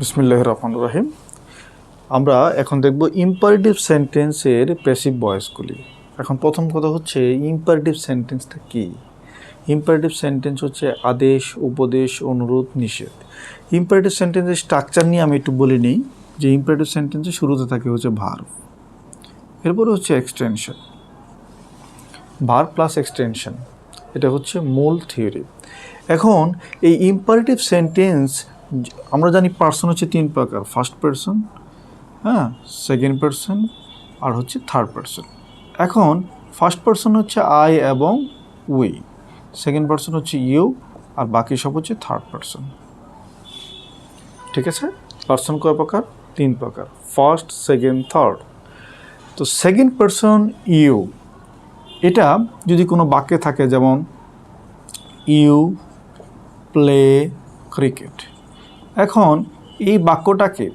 বিসমিল্লাহির রহমানির রহিম। আমরা এখন দেখব ইম্পারেটিভ সেন্টেন্সের প্যাসিভ ভয়েসগুলি। এখন প্রথম কথা হচ্ছে ইম্পারেটিভ সেন্টেন্সটা কি। ইম্পারেটিভ সেন্টেন্স হচ্ছে আদেশ, উপদেশ, অনুরোধ, নিষেধ। ইম্পারেটিভ সেন্টেন্সের স্ট্রাকচার নিয়ে আমি একটু বলে নিই যে ইম্পারেটিভ সেন্টেন্সের শুরুতে থাকে হচ্ছে ভার্ব, এরপরে হচ্ছে এক্সটেনশন, ভার্ব প্লাস এক্সটেনশন, এটা হচ্ছে মূল থিওরি। এখন এই ইম্পারেটিভ সেন্টেন্স আমরা জানি পার্সন হচ্ছে তিন প্রকার, ফার্স্ট পার্সন, সেকেন্ড পার্সন আর হচ্ছে থার্ড পার্সন। এখন ফার্স্ট পার্সন হচ্ছে আই এবং উই, সেকেন্ড পার্সন হচ্ছে ইউ, আর বাকি সব হচ্ছে থার্ড পার্সন। ঠিক আছে, পার্সন কয় প্রকার? তিন প্রকার, ফার্স্ট, সেকেন্ড, থার্ড। তো সেকেন্ড পার্সন ইউ, এটা যদি কোনো বাক্যে থাকে, যেমন ইউ প্লে ক্রিকেট, এখন এই বাক্যটাকে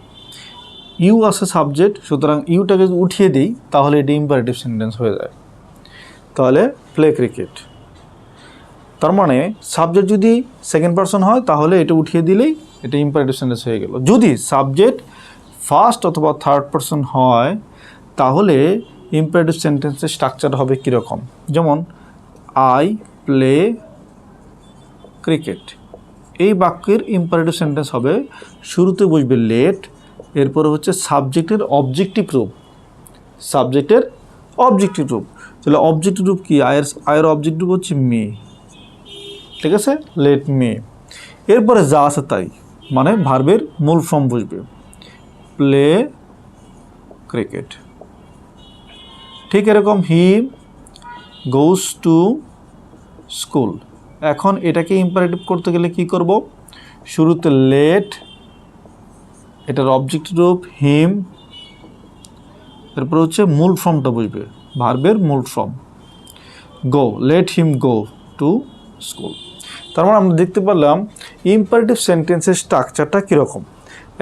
ইউ আছে সাবজেক্ট, সুতরাং ইউটাকে যদি উঠিয়ে দিই তাহলে এটি ইম্পারেটিভ সেন্টেন্স হয়ে যায়। তাহলে প্লে ক্রিকেট, তার মানে সাবজেক্ট যদি সেকেন্ড পার্সন হয় তাহলে এটা উঠিয়ে দিলেই এটা ইম্পারেটিভ সেন্টেন্স হয়ে গেল। যদি সাবজেক্ট ফার্স্ট অথবা থার্ড পার্সন হয় তাহলে ইম্পারেটিভ সেন্টেন্সের স্ট্রাকচার হবে কীরকম, যেমন আই প্লে ক্রিকেট, এই বাক্যের ইম্পারেটিভ সেন্টেন্স হবে শুরুতে বসবে লেট, এরপরে হচ্ছে সাবজেক্টের অবজেক্টিভ রূপ, সাবজেক্টের অবজেক্টিভ রূপ। তাহলে অবজেক্টিভ রূপ কি? আয়ের অবজেক্টিভ হচ্ছে মে, ঠিক আছে, লেট মে। এরপরে যা আছে তাই, মানে ভার্বের মূল ফর্ম বসবে, প্লে ক্রিকেট। ঠিক এরকম হি গোস টু স্কুল। এখন এটাকে ইম্পারেটিভ করতে গেলে কি করব? শুরুতে লেট, এটার অবজেক্টিভ রূপ হিম, এরপর হচ্ছে মূল ফর্মটা বসবে, ভার্বের মূল form, go, let him go to school. তার মানে আমরা দেখতে পারলাম ইম্পারেটিভ সেন্টেন্সের স্ট্রাকচারটা কীরকম।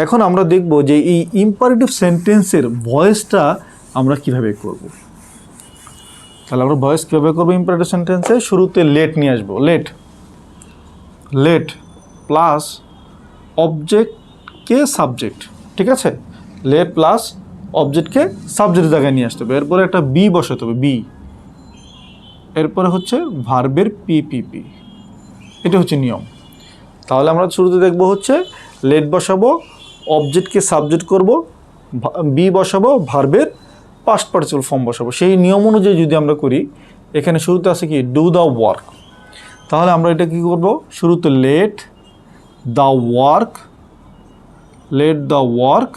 এখন আমরা দেখব যে এই ইম্পারেটিভ সেন্টেন্সের ভয়েসটা আমরা কিভাবে করব। তাহলে আমরা ভয়েস কীভাবে করবো ইম্পারেটিভ সেন্টেন্সে? শুরুতে লেট নিয়ে আসবো, লেট, লেট প্লাস অবজেক্টকে সাবজেক্ট, ঠিক আছে, লেট প্লাস অবজেক্টকে সাবজেক্টের জায়গায় নিয়ে আসতে হবে। এরপরে একটা বি বসাতে হবে, বি, এরপরে হচ্ছে ভার্বের পিপিপি, এটা হচ্ছে নিয়ম। তাহলে আমরা শুরুতে দেখব হচ্ছে লেট বসাবো, অবজেক্টকে সাবজেক্ট করব, বি বসাবো, ভার্বের পাস্ট পার্টিসিপল ফর্ম বসাবো। সেই নিয়ম অনুযায়ী যদি আমরা করি, এখানে শুরুতে আছে কি ডু দ্য ওয়ার্ক, তাহলে আমরা এটা কী করব? শুরুতে let the work, let the work,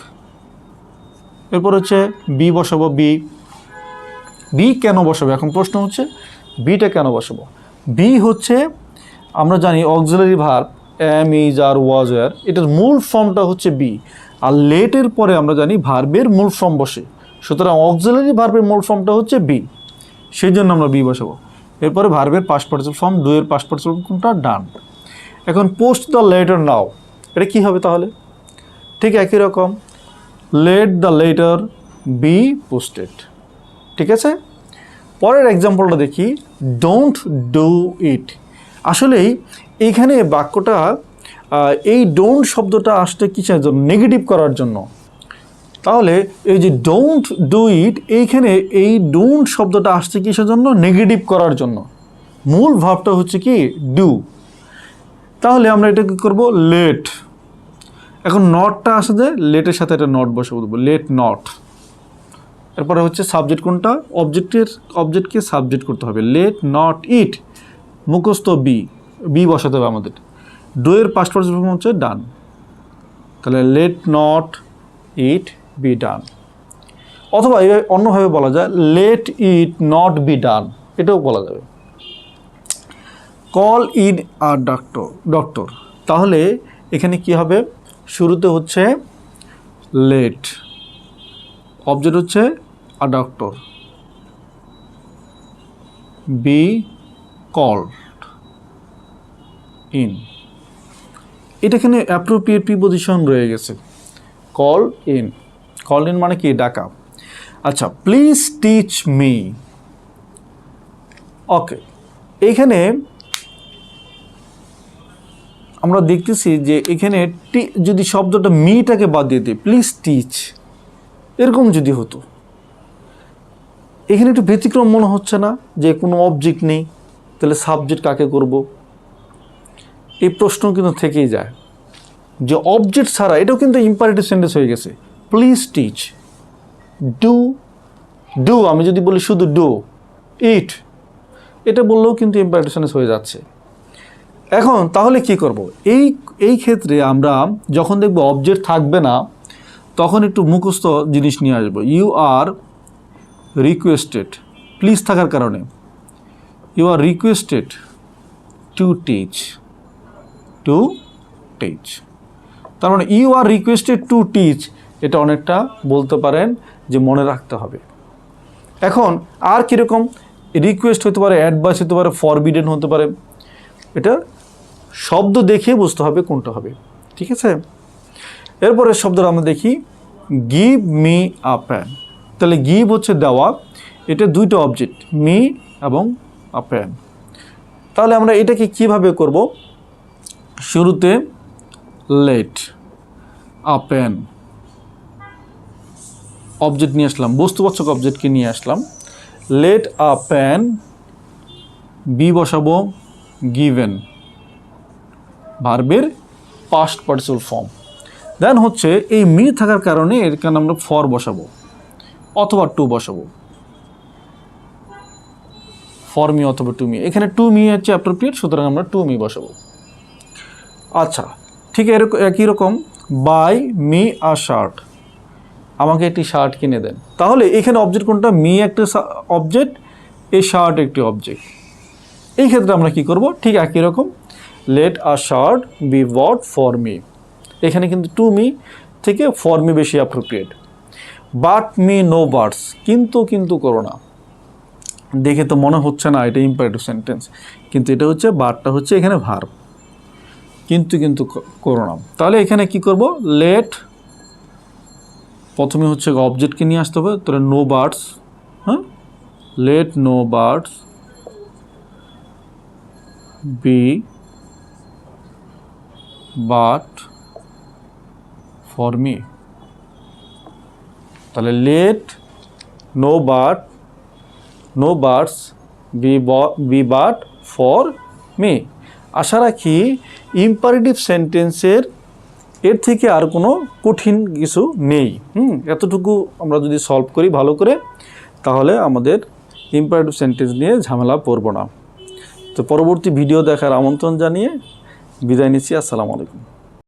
এরপর হচ্ছে বি বসাবো, বি, বি কেন বসাবো? এখন প্রশ্ন হচ্ছে বিটা কেন বসাবো? বি হচ্ছে আমরা জানি auxiliary verb am, is, are, was, were, এটার মূল ফর্মটা হচ্ছে বি, আর লেটের পরে আমরা জানি ভার্বের মূল ফর্ম বসে, সুতরাং অক্সিলারি ভার্বের মূল ফর্মটা হচ্ছে বি, সেই জন্য আমরা বি বসাবো। এরপরে ভার্বের পাস্ট পার্টিসিপল ফর্ম, ডু এর পাস্ট পার্টিসিপল কোনটা? ডান। এখন পোস্ট দ্য লেটার নাও, এটা কী হবে তাহলে? ঠিক একই রকম, let the letter be posted, ঠিক আছে। পরের এক্সাম্পলটা দেখি, ডোন্ট ডু ইট। আসলেই এইখানে বাক্যটা এই ডোন্ট শব্দটা আসছে কিসের জন্য? নেগেটিভ করার জন্য। তাহলে এই যে ডোন্ট ডু ইট, এইখানে এই ডোন্ট শব্দটা আসছে কিসের জন্য? নেগেটিভ করার জন্য। মূল ভাবটা হচ্ছে কি ডু। তাহলে আমরা এটা কী করবো? লেট, এখন নটটা আসে যে লেটের সাথে এটা নট বসে দেবো, লেট নট। এরপরে হচ্ছে সাবজেক্ট কোনটা? অবজেক্টকে সাবজেক্ট করতে হবে, লেট নট ইট, মুখস্থ বি, বি বসাতে হবে আমাদের। ডু এর পাস্ট পার্টিসিপল ফর্ম হচ্ছে ডান, তাহলে let not it be done. অথবা অন্যভাবে বলা যায় let it not be done, এটাও বলা যাবে। কল ইন আ ডক্টর, তাহলে এখানে কি হবে? শুরুতে হচ্ছে লেট, অবজেক্ট হচ্ছে a doctor, be called in, এটা এখানে অ্যাপ্রোপ্রিয়েট প্রিপজিশন রয়ে গেছে, কল ইন, কল ইন মানে কি? ডাকা। আচ্ছা, প্লিজ টিচ মি, ওকে, এইখানে আমরা দেখতেছি যে এখানে যদি শব্দটা মিটাকে বাদ দিয়ে দিই, প্লিজ টিচ, এরকম যদি হতো, এখানে একটু ব্যতিক্রম মনে হচ্ছে না? যে কোনো অবজেক্ট নেই, তাহলে সাবজেক্ট কাকে করব? এই প্রশ্ন কিন্তু থেকেই যায় যে অবজেক্ট ছাড়া, এটাও কিন্তু ইম্পারেটিভ সেন্টেন্স হয়ে গেছে। প্লিজ টিচ, ডু, ডু আমি যদি বলি শুধু ডু, ইট, এটা বললেও কিন্তু ইম্পারেটিভ সেন্টেন্স হয়ে যাচ্ছে। এখন তাহলে কি করব? এই ক্ষেত্রে আমরা যখন দেখব অবজেক্ট থাকবে না, তখন একটু মুখস্থ জিনিস নিয়ে আসবো। ইউ আর রিকোয়েস্টেড, প্লিজ থাকার কারণে you are requested to teach, to teach. তার মানে you are requested to teach, এটা অনেকটা বলতে পারেন যে মনে রাখতে হবে। এখন আর কীরকম রিকোয়েস্ট হতে পারে, অ্যাডভাইস হতে পারে, ফরবিডেন হতে পারে, এটা শব্দ দেখে বুঝতে হবে কোনটা হবে। ঠিক আছে, এরপরে শব্দটা আমরা দেখি, গিভ মি আ পেন। তাহলে গিভ হচ্ছে দেওয়া, এটা দুইটা অবজেক্ট, মি এবং আ পেন। তাহলে আমরা এটাকে কিভাবে করব? শুরুতে লেট আ পেন, অবজেক্ট নিয়ে আসলাম, বস্তুবাচক অবজেক্টকে নিয়ে আসলাম। লেট আ পেন, বি বসাবো গিভেন, ভার্বের পাস্ট পার্টিসিপল ফর্ম। দেন হচ্ছে এই মি থাকার কারণে এর কারণে আমরা ফর বসাবো অথবা টু বসাবো, ফর মি অথবা টু মি। এখানে টু মি হচ্ছে অ্যাপ্রোপ্রিয়েট, সুতরাং আমরা টু মি বসাবো। আচ্ছা, ঠিক এরকম একই রকম, বাই মি আ শার্ট, আমাকে একটি শার্ট কিনে দেন। তাহলে এখানে অবজেক্ট কোনটা? মি একটা অবজেক্ট, এই শার্ট একটি অবজেক্ট। এই ক্ষেত্রে আমরা কি করব? ঠিক একই রকম, let a shirt be bought for me. এখানে কিন্তু টু মি থেকে ফর মি বেশি appropriate. But me no buts, কিন্তু করো না, দেখে তো মনে হচ্ছে না এটা ইম্পারেটিভ সেন্টেন্স, কিন্তু এটা হচ্ছে বাটটা হচ্ছে এখানে ভার্ব, কিন্তু করো না। তাহলে এখানে কি করব? লেট, প্রথমে হচ্ছে অবজেক্টকে নিয়ে আসতে হবে, তাহলে নো বার্ডস, হ্যাঁ, let no birds be but for me. তাহলে let no birds be but for me. আশা রাখি ইম্পারেটিভ সেন্টেন্সের এর থেকে আর কোনো কঠিন কিছু নেই। এতটুকু আমরা যদি সলভ করি ভালো করে, তাহলে আমাদের ইম্পারেটিভ সেন্টেন্স নিয়ে ঝামেলা পড়ব না। তো পরবর্তী ভিডিও দেখার আমন্ত্রণ জানিয়ে বিদায় নিচ্ছি। আসসালামু আলাইকুম।